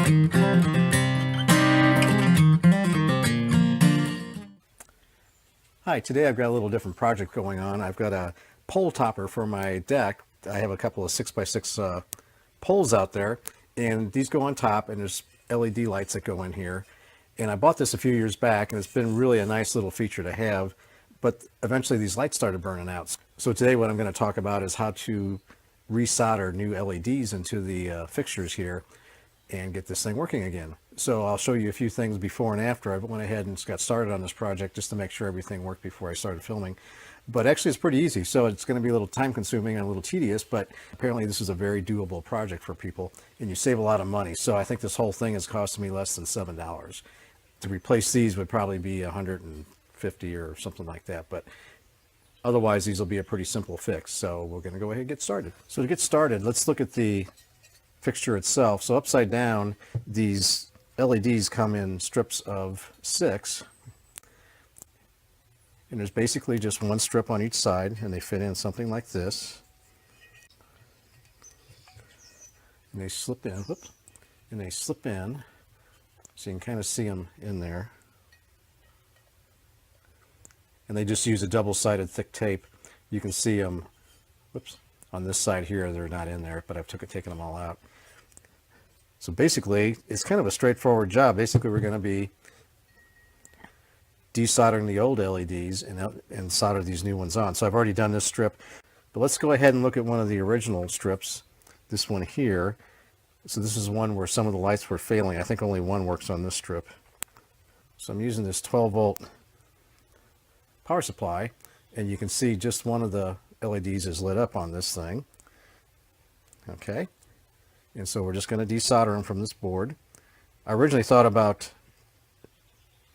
Hi, today I've got a little different project going on. I've got a pole topper for my deck. I have a couple of 6x6 poles out there, and these go on top, and there's LED lights that go in here. And I bought this a few years back, and it's been really a nice little feature to have, but eventually these lights started burning out. So today what I'm going to talk about is how to resolder new LEDs into the fixtures here and get this thing working again. So I'll show you a few things before and after. I went ahead and got started on this project just to make sure everything worked before I started filming. But actually it's pretty easy. So it's going to be a little time consuming and a little tedious, but apparently this is a very doable project for people and you save a lot of money. So I think this whole thing is costing me less than $7. To replace these would probably be $150 or something like that. But otherwise these will be a pretty simple fix. So we're going to go ahead and get started. So to get started, let's look at the fixture itself. So upside down, these LEDs come in strips of 6, and there's basically just one strip on each side, and they fit in something like this, and they slip in, whoops, and they slip in, so you can kind of see them in there, and they just use a double-sided thick tape. You can see them, whoops, on this side here, they're not in there, but I've taken them all out. So basically, it's kind of a straightforward job. Basically, we're going to be desoldering the old LEDs and solder these new ones on. So I've already done this strip, but let's go ahead and look at one of the original strips, this one here. So this is one where some of the lights were failing. I think only one works on this strip. So I'm using this 12-volt power supply, and you can see just one of the LEDs is lit up on this thing. Okay. And so we're just going to desolder them from this board. I originally thought about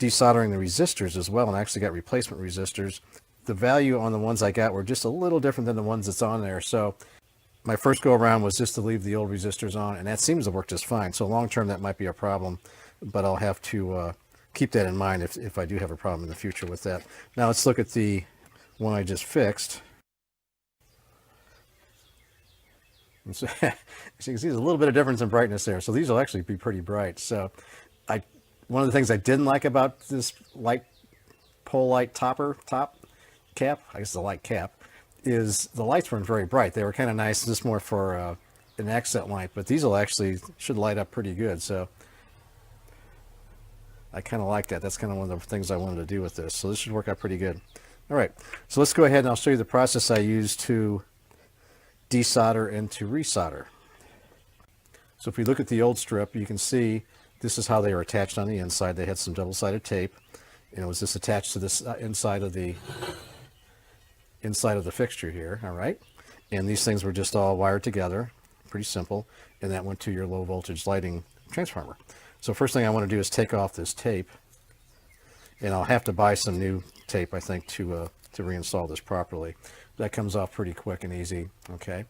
desoldering the resistors as well, and I actually got replacement resistors. The value on the ones I got were just a little different than the ones that's on there. So my first go around was just to leave the old resistors on, and that seems to work just fine. So long term that might be a problem, but I'll have to keep that in mind if I do have a problem in the future with that. Now let's look at the one I just fixed. And so, as you can see, there's a little bit of difference in brightness there. So these will actually be pretty bright. So one of the things I didn't like about this pole light top cap, I guess the light cap, is the lights weren't very bright. They were kind of nice, just more for an accent light, but these will actually should light up pretty good. So I kind of like that. That's kind of one of the things I wanted to do with this. So this should work out pretty good. All right, so let's go ahead and I'll show you the process I use to desolder and to resolder. So if we look at the old strip, you can see this is how they were attached on the inside. They had some double-sided tape, and it was just attached to this inside of the fixture here. All right, and these things were just all wired together, pretty simple, and that went to your low voltage lighting transformer. So first thing I want to do is take off this tape, and I'll have to buy some new tape, I think, to reinstall this properly. That comes off pretty quick and easy. Okay,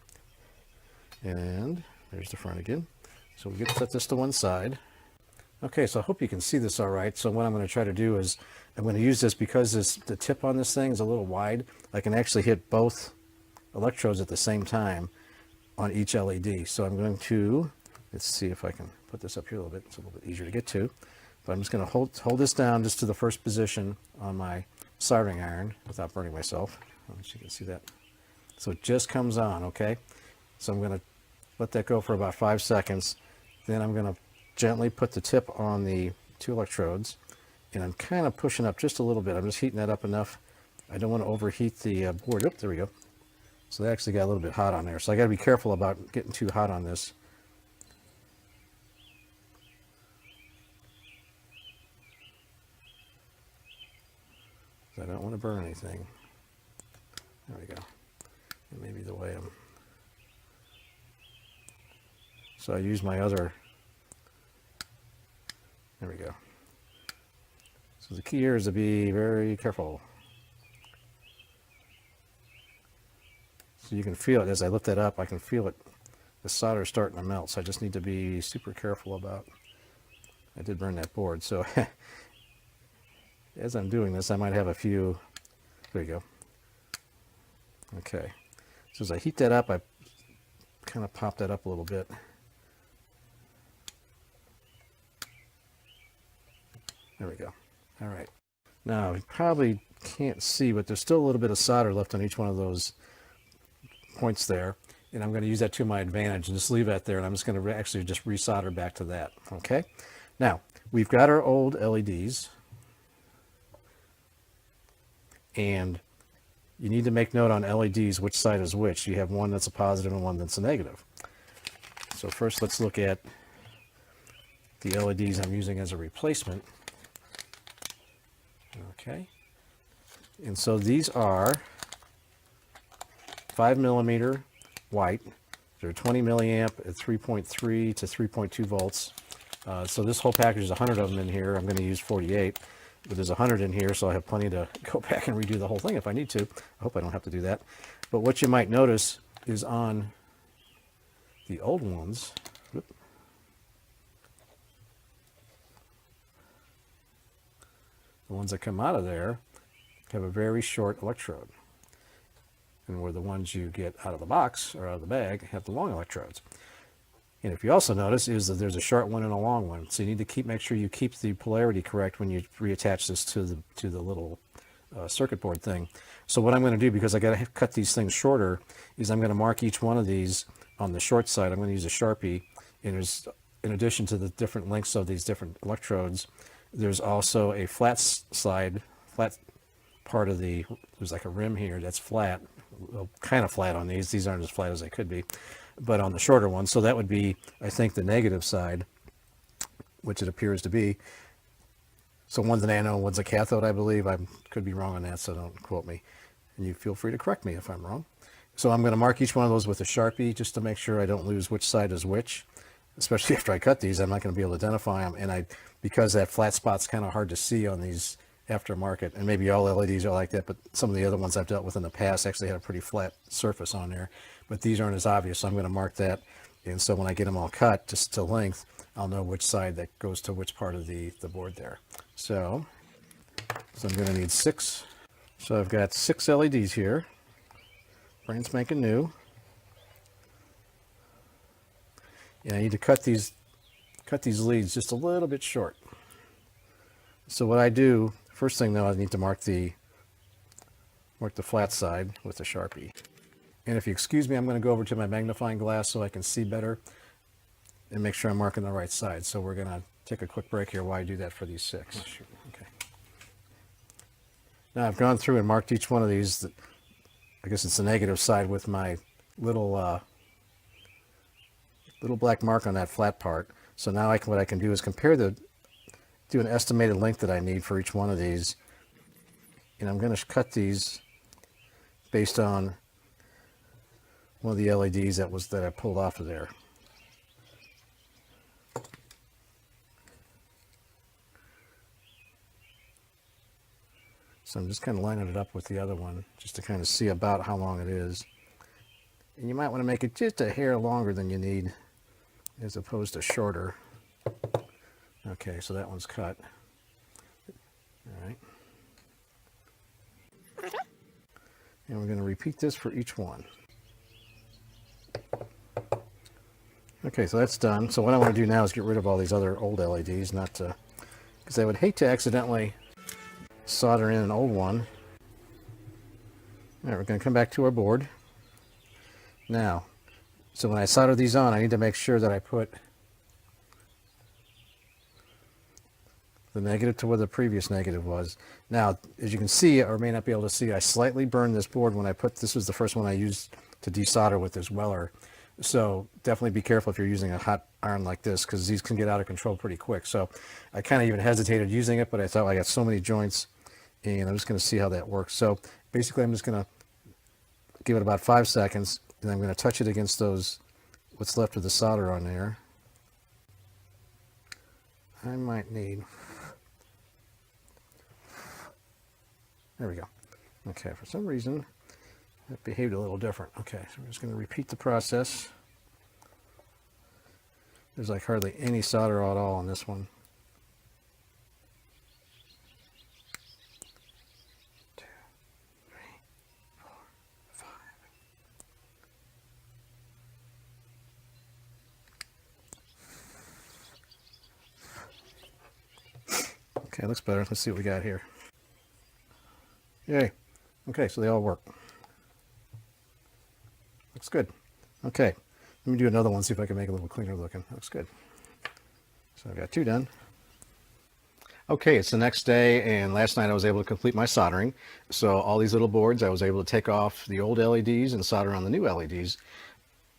and there's the front again. So we get to set this to one side. Okay, so I hope you can see this all right. So what I'm going to try to do is I'm going to use this because the tip on this thing is a little wide. I can actually hit both electrodes at the same time on each LED. So I'm going to, let's see if I can put this up here a little bit. It's a little bit easier to get to. But I'm just going to hold this down just to the first position on my soldering iron without burning myself. I don't know if you can see that. So it just comes on, okay? So I'm going to let that go for about 5 seconds. Then I'm going to gently put the tip on the 2 electrodes, and I'm kind of pushing up just a little bit. I'm just heating that up enough. I don't want to overheat the board. Oh, there we go. So they actually got a little bit hot on there. So I got to be careful about getting too hot on this. I don't want to burn anything. There we go. And maybe the way I'm... So I use my other... There we go. So the key here is to be very careful. So you can feel it as I lift that up. I can feel it. The solder is starting to melt. So I just need to be super careful about... I did burn that board. So as I'm doing this, I might have a few... There you go. Okay, so as I heat that up, I kind of pop that up a little bit. There we go. All right. Now, you probably can't see, but there's still a little bit of solder left on each one of those points there. And I'm going to use that to my advantage and just leave that there. And I'm just going to actually just resolder back to that. Okay. Now, we've got our old LEDs. And you need to make note on LEDs which side is which. You have one that's a positive and one that's a negative. So first let's look at the LEDs I'm using as a replacement. Okay. And so these are 5mm white. They're 20 milliamp at 3.3 to 3.2 volts. So this whole package is 100 of them in here. I'm going to use 48. But there's 100 in here, so I have plenty to go back and redo the whole thing if I need to. I hope I don't have to do that. But what you might notice is on the old ones, the ones that come out of there have a very short electrode. And where the ones you get out of the box or out of the bag have the long electrodes. And if you also notice is that there's a short one and a long one. So you need to make sure you keep the polarity correct when you reattach this to the little circuit board thing. So what I'm going to do, because I got to cut these things shorter, is I'm going to mark each one of these on the short side. I'm going to use a Sharpie. And there's, in addition to the different lengths of these different electrodes, there's also a flat part of there's like a rim here that's flat, well, kind of flat on these. These aren't as flat as they could be, but on the shorter one. So that would be, I think, the negative side, which it appears to be. So one's an anode, one's a cathode, I believe. I could be wrong on that, so don't quote me. And you feel free to correct me if I'm wrong. So I'm going to mark each one of those with a Sharpie just to make sure I don't lose which side is which. Especially after I cut these, I'm not going to be able to identify them. And because that flat spot's kind of hard to see on these aftermarket, and maybe all LEDs are like that, but some of the other ones I've dealt with in the past actually had a pretty flat surface on there. But these aren't as obvious, so I'm going to mark that. And so when I get them all cut, just to length, I'll know which side that goes to which part of the board there. So I'm going to need 6. So I've got 6 LEDs here, brand spanking new. And I need to cut these leads just a little bit short. So what I do, first thing though, I need to mark the flat side with a Sharpie. And if you excuse me, I'm going to go over to my magnifying glass so I can see better and make sure I'm marking the right side. So we're going to take a quick break here while I do that for these 6. Okay. Now I've gone through and marked each one of these. I guess it's the negative side with my little black mark on that flat part. So now what I can do is do an estimated length that I need for each one of these. And I'm going to cut these based on one of the LEDs that I pulled off of there. So I'm just kind of lining it up with the other one just to kind of see about how long it is. And you might want to make it just a hair longer than you need as opposed to shorter. Okay, so that one's cut. All right. And we're going to repeat this for each one. Okay, so that's done. So what I want to do now is get rid of all these other old LEDs, because I would hate to accidentally solder in an old one. All right, we're going to come back to our board. Now, so when I solder these on, I need to make sure that I put the negative to where the previous negative was. Now, as you can see, or may not be able to see, I slightly burned this board when this was the first one I used to desolder with this Weller. So definitely be careful if you're using a hot iron like this, because these can get out of control pretty quick. So I kind of even hesitated using it, but I thought I got so many joints, and I'm just going to see how that works. So basically, I'm just going to give it about 5 seconds, and I'm going to touch it against what's left of the solder on there. I might need... There we go. Okay, for some reason, that behaved a little different. Okay, so we're just going to repeat the process. There's like hardly any solder at all on this one. 2, 3, 4, 5. Okay, looks better. Let's see what we got here. Yay. Okay, so they all work. Looks good. Okay, let me do another one, see if I can make it a little cleaner looking. Looks good. So I've got 2 done. Okay, it's the next day, and last night I was able to complete my soldering. So all these little boards, I was able to take off the old LEDs and solder on the new LEDs.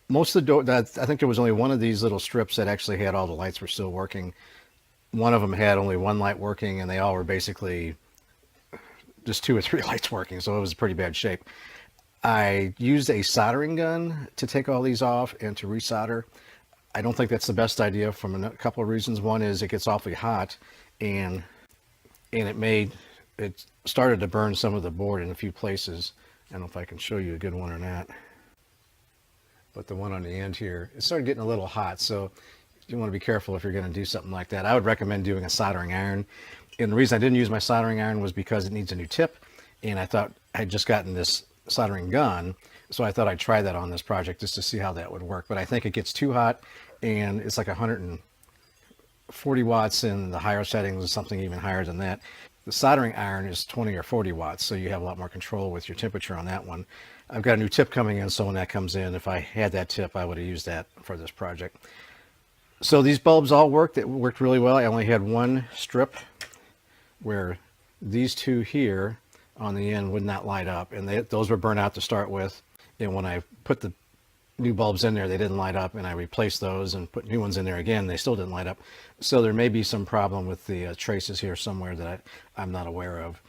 Most of the I think there was only one of these little strips that actually had all the lights were still working. One of them had only one light working, and they all were basically just 2 or 3 lights working, so it was pretty bad shape. I used a soldering gun to take all these off and to resolder. I don't think that's the best idea from a couple of reasons. One is it gets awfully hot, and it started to burn some of the board in a few places. I don't know if I can show you a good one or not, but the one on the end here, it started getting a little hot, so you want to be careful if you're going to do something like that. I would recommend doing a soldering iron, and the reason I didn't use my soldering iron was because it needs a new tip, and I thought I'd just gotten this soldering gun, so I thought I'd try that on this project just to see how that would work. But I think it gets too hot, and it's like 140 watts in the higher settings, or something even higher than that. The soldering iron is 20 or 40 watts, so you have a lot more control with your temperature on that one. I've got a new tip coming in, so when that comes in, if I had that tip, I would have used that for this project. So these bulbs all worked. It worked really well. I only had one strip where these 2 here on the end would not light up, and those were burnt out to start with. And when I put the new bulbs in there, they didn't light up, and I replaced those and put new ones in there again. They still didn't light up. So there may be some problem with the traces here somewhere that I'm not aware of.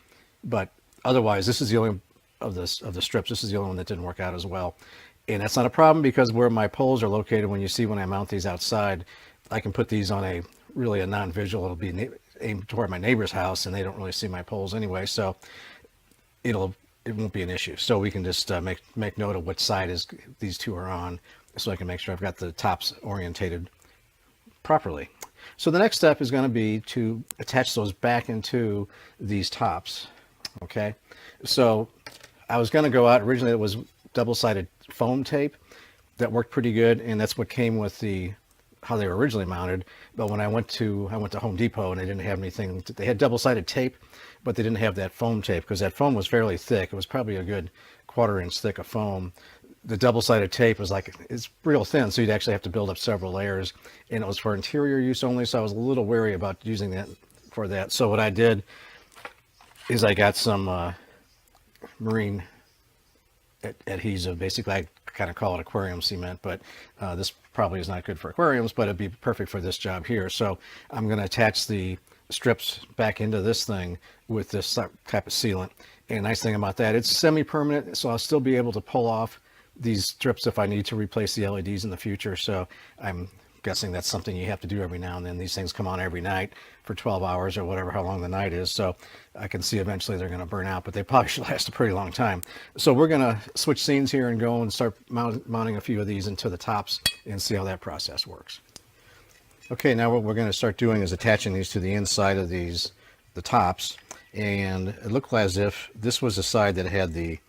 But otherwise, this is the only of the strips. This is the only one that didn't work out as well. And that's not a problem, because where my poles are located, when I mount these outside, I can put these on a non-visual. It'll be aimed toward my neighbor's house, and they don't really see my poles anyway. So it won't be an issue. So we can just make note of what side these 2 are on, so I can make sure I've got the tops orientated properly. So the next step is going to be to attach those back into these tops. Okay, so I was going to go out, originally it was double-sided foam tape that worked pretty good, and that's what came with how they were originally mounted. But when I went to Home Depot, and they didn't have anything. They had double-sided tape, but they didn't have that foam tape, because that foam was fairly thick. It was probably a good 1/4 inch thick of foam. The double-sided tape was it's real thin, so you'd actually have to build up several layers, and it was for interior use only, so I was a little wary about using that for that. So what I did is I got some marine adhesive. Basically, I kind of call it aquarium cement, but this probably is not good for aquariums, but it'd be perfect for this job here. So I'm going to attach the strips back into this thing with this type of sealant. And the nice thing about that, it's semi-permanent, so I'll still be able to pull off these strips if I need to replace the LEDs in the future. So I'm guessing that's something you have to do every now and then. These things come on every night for 12 hours or whatever, how long the night is. So I can see eventually they're going to burn out, but they probably should last a pretty long time. So we're going to switch scenes here and go and start mounting a few of these into the tops and see how that process works. Okay, now what we're going to start doing is attaching these to the inside of the tops. And it looked as if this was the side that had the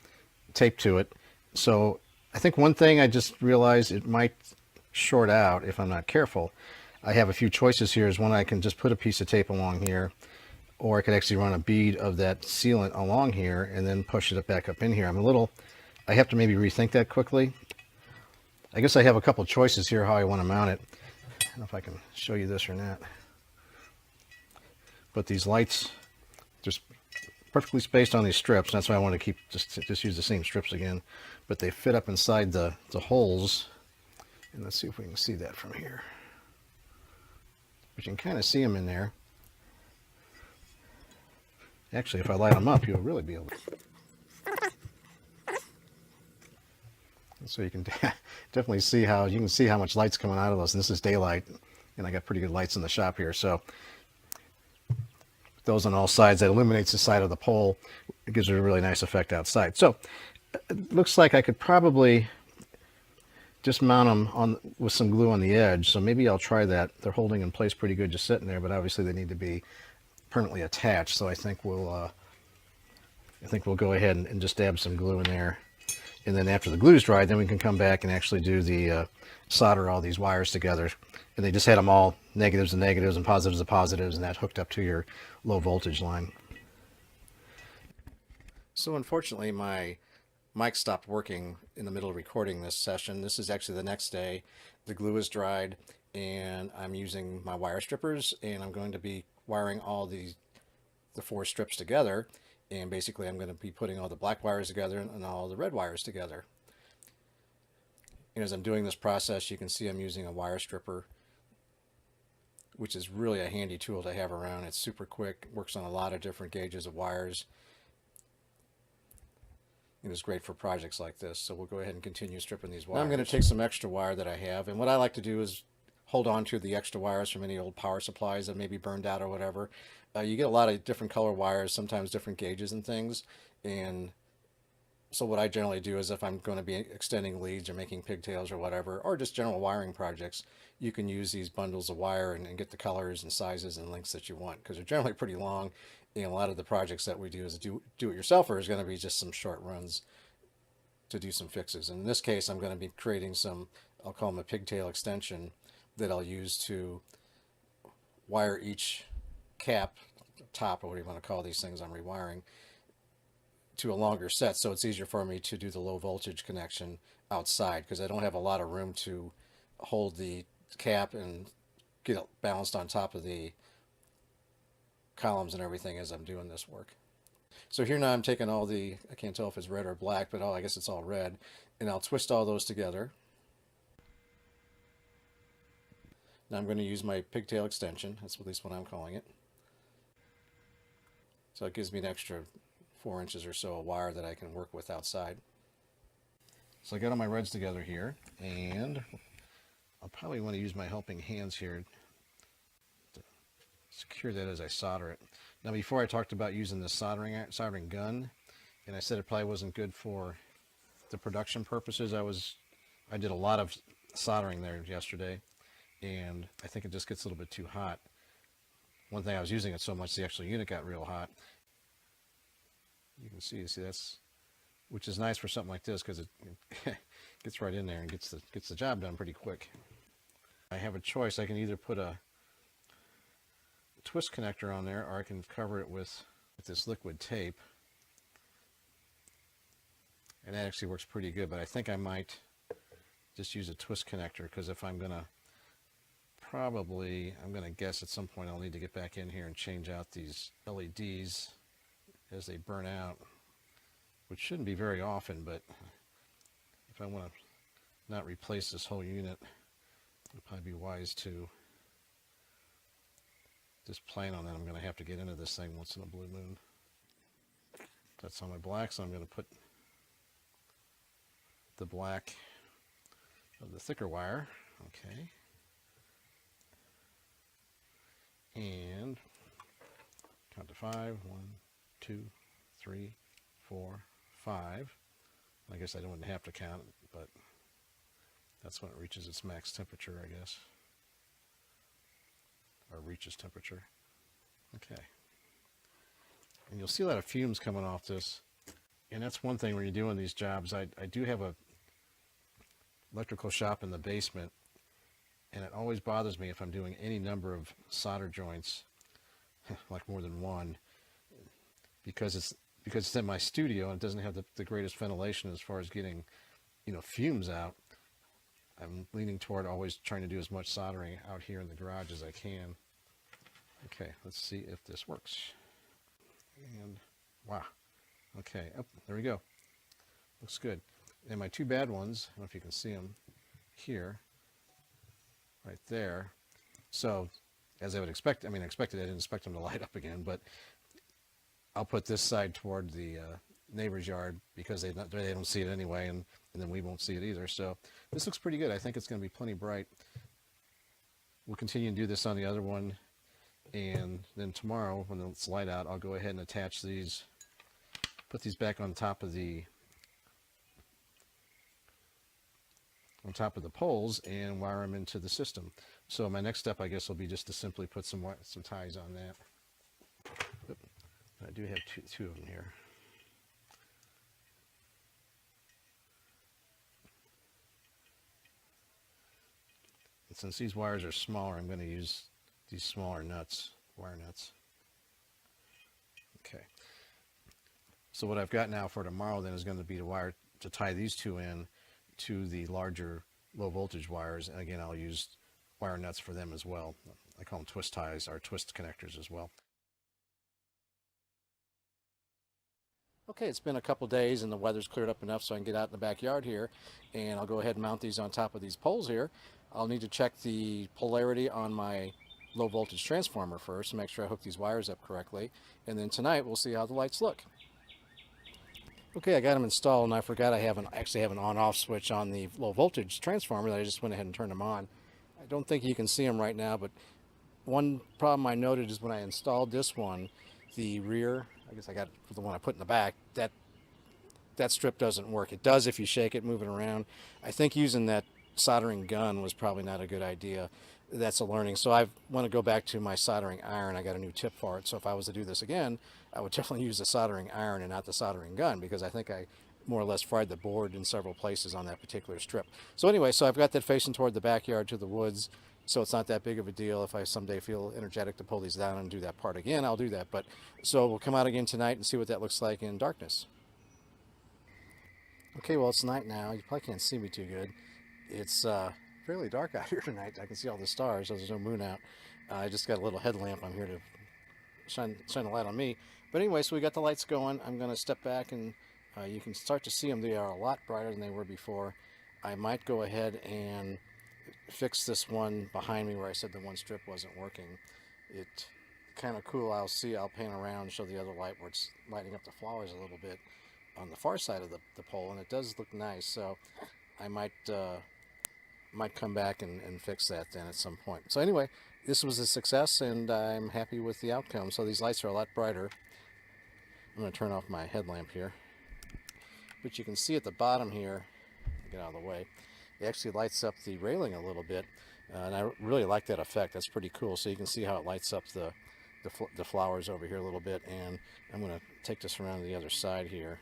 tape to it. So I think one thing I just realized, it might short out if I'm not careful. I have a few choices here. Is one, I can just put a piece of tape along here, or I could actually run a bead of that sealant along here and then push it back up in here. I have to maybe rethink that quickly. I guess I have a couple choices here how I want to mount it. I don't know if I can show you this or not. But these lights just perfectly spaced on these strips. That's why I want to keep just use the same strips again. But they fit up inside the holes. And let's see if we can see that from here. But you can kind of see them in there. Actually, if I light them up, you'll really be able to. So you can definitely see how much light's coming out of those. And this is daylight, and I got pretty good lights in the shop here. So those on all sides, that illuminates the side of the pole. It gives it a really nice effect outside. So it looks like I could probably just mount them with some glue on the edge. So maybe I'll try that. They're holding in place pretty good just sitting there, but obviously they need to be permanently attached. So I think we'll go ahead and just dab some glue in there And then after the glue's dried, then we can come back and actually do the solder all these wires together. And they just had them all negatives and negatives and positives and positives, and that hooked up to your low voltage line. So unfortunately, my mic stopped working in the middle of recording this session. This is actually the next day. The glue is dried, and I'm using my wire strippers, and I'm going to be wiring all the 4 strips together. And basically, I'm going to be putting all the black wires together and all the red wires together. And as I'm doing this process, you can see I'm using a wire stripper, which is really a handy tool to have around. It's super quick, works on a lot of different gauges of wires. It was great for projects like this. So we'll go ahead and continue stripping these wires. Now I'm going to take some extra wire that I have, and what I like to do is hold on to the extra wires from any old power supplies that may be burned out or whatever. You get a lot of different color wires, sometimes different gauges and things. And so what I generally do is if I'm going to be extending leads or making pigtails or whatever, or just general wiring projects, you can use these bundles of wire and get the colors and sizes and lengths that you want, because they're generally pretty long. And a lot of the projects that we do as a do-it-yourselfer is going to be just some short runs to do some fixes. In this case, I'm going to be creating some, I'll call them a pigtail extension, that I'll use to wire each cap, top, or what do you want to call these things I'm rewiring, to a longer set, so it's easier for me to do the low voltage connection outside, because I don't have a lot of room to hold the cap and get it balanced on top of the columns and everything as I'm doing this work. So here now I'm taking all the, I can't tell if it's red or black, but I guess it's all red, and I'll twist all those together. Now I'm going to use my pigtail extension. That's at least what I'm calling it. So it gives me an extra 4 inches or so of wire that I can work with outside. So I got all my reds together here, and I'll probably want to use my helping hands here to secure that as I solder it. Now before I talked about using the soldering gun, and I said it probably wasn't good for the production purposes. I did a lot of soldering there yesterday, and I think it just gets a little bit too hot. One thing, I was using it so much the actual unit got real hot. You can see that's, which is nice for something like this, because it gets right in there and gets the job done pretty quick. I have a choice. I can either put a twist connector on there, or I can cover it with this liquid tape, and that actually works pretty good. But I think I might just use a twist connector, because if I'm gonna I'm gonna guess at some point I'll need to get back in here and change out these LEDs as they burn out, which shouldn't be very often, but if I want to not replace this whole unit, it'd probably be wise to just plan on that. I'm going to have to get into this thing once in a blue moon. That's on my black, so I'm going to put the black of the thicker wire. Okay. And count to 5. 1, 2, 3, 4, 5. I guess I don't have to count it, but that's when it reaches its max temperature, I guess. Or reaches temperature. Okay. And you'll see a lot of fumes coming off this. And that's one thing when you're doing these jobs. I do have a electrical shop in the basement, and it always bothers me if I'm doing any number of solder joints, like more than one, because it's in my studio and it doesn't have the greatest ventilation as far as getting, fumes out. I'm leaning toward always trying to do as much soldering out here in the garage as I can. Okay, let's see if this works. And wow. Okay, there we go. Looks good. And my 2 bad ones, I don't know if you can see them here, right there. So, as I would expect, I didn't expect them to light up again, but I'll put this side toward the neighbor's yard, because they don't see it anyway, and then we won't see it either. So this looks pretty good. I think it's going to be plenty bright. We'll continue to do this on the other one, and then tomorrow when it's light out, I'll go ahead and attach these, put these back on top of the poles and wire them into the system. So my next step, I guess, will be just to simply put some ties on that. Oop. I do have two of them here. since these wires are smaller, I'm going to use these smaller nuts, wire nuts. Okay. So what I've got now for tomorrow then is going to be to tie these two in to the larger low voltage wires. And again, I'll use wire nuts for them as well. I call them twist ties or twist connectors as well. Okay, it's been a couple days and the weather's cleared up enough so I can get out in the backyard here, and I'll go ahead and mount these on top of these poles here. I'll need to check the polarity on my low voltage transformer first to make sure I hook these wires up correctly, and then tonight we'll see how the lights look. Okay, I got them installed, and I forgot I actually have an on-off switch on the low voltage transformer that I just went ahead and turned them on. I don't think you can see them right now, but one problem I noted is when I installed this one, the rear, I guess I got the one I put in the back, that strip doesn't work. It does if you shake it, move it around. I think using that soldering gun was probably not a good idea. That's a learning. So I want to go back to my soldering iron. I got a new tip for it. So if I was to do this again, I would definitely use the soldering iron and not the soldering gun, because I think I more or less fried the board in several places on that particular strip. So anyway, so I've got that facing toward the backyard to the woods, so it's not that big of a deal. If I someday feel energetic to pull these down and do that part again, I'll do that. But so we'll come out again tonight and see what that looks like in darkness. Okay, well, it's night now. You probably can't see me too good. It's fairly dark out here tonight. I can see all the stars, so there's no moon out. I just got a little headlamp. I'm here to shine a light on me. But anyway, so we got the lights going. I'm going to step back and you can start to see them. They are a lot brighter than they were before. I might go ahead and fix this one behind me where I said the one strip wasn't working. It kind of cool. I'll pan around and show the other light where it's lighting up the flowers a little bit on the far side of the pole, and it does look nice. So I might come back and fix that then at some point. So anyway, this was a success, and I'm happy with the outcome. So these lights are a lot brighter. I'm going to turn off my headlamp here, but you can see at the bottom here, get out of the way, it actually lights up the railing a little bit, and I really like that effect. That's pretty cool. So you can see how it lights up the flowers over here a little bit, and I'm going to take this around to the other side here.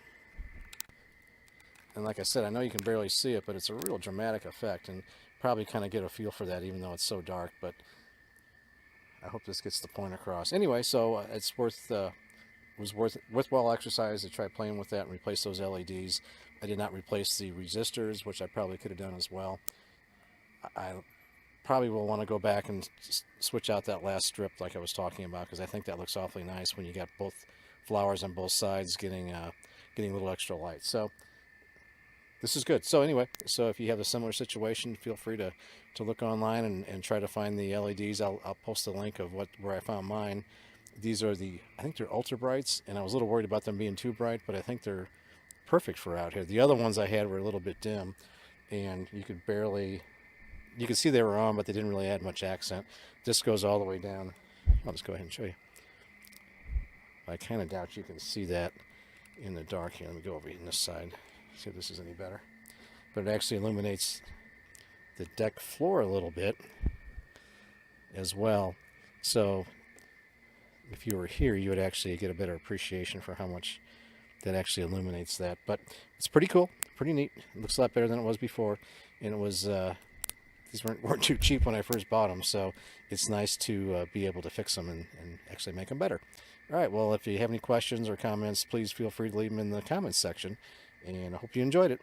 And like I said, I know you can barely see it, but it's a real dramatic effect, and probably kind of get a feel for that even though it's so dark, but I hope this gets the point across. Anyway, so it's worthwhile exercise to try playing with that and replace those LEDs. I did not replace the resistors, which I probably could have done as well. I probably will want to go back and switch out that last strip like I was talking about, because I think that looks awfully nice when you got both flowers on both sides getting a little extra light. So this is good. So anyway, so if you have a similar situation, feel free to look online and try to find the LEDs. I'll post a link of where I found mine. These are I think they're ultra brights, and I was a little worried about them being too bright, but I think they're perfect for out here. The other ones I had were a little bit dim, and you could see they were on, but they didn't really add much accent. This goes all the way down. I'll just go ahead and show you. I kind of doubt you can see that in the dark here. Let me go over on this side, see if this is any better. But it actually illuminates the deck floor a little bit as well. So if you were here, you would actually get a better appreciation for how much that actually illuminates that. But it's pretty cool, pretty neat. It looks a lot better than it was before, and it was these weren't too cheap when I first bought them, so it's nice to be able to fix them and actually make them better. All right, well, if you have any questions or comments, please feel free to leave them in the comments section, and I hope you enjoyed it.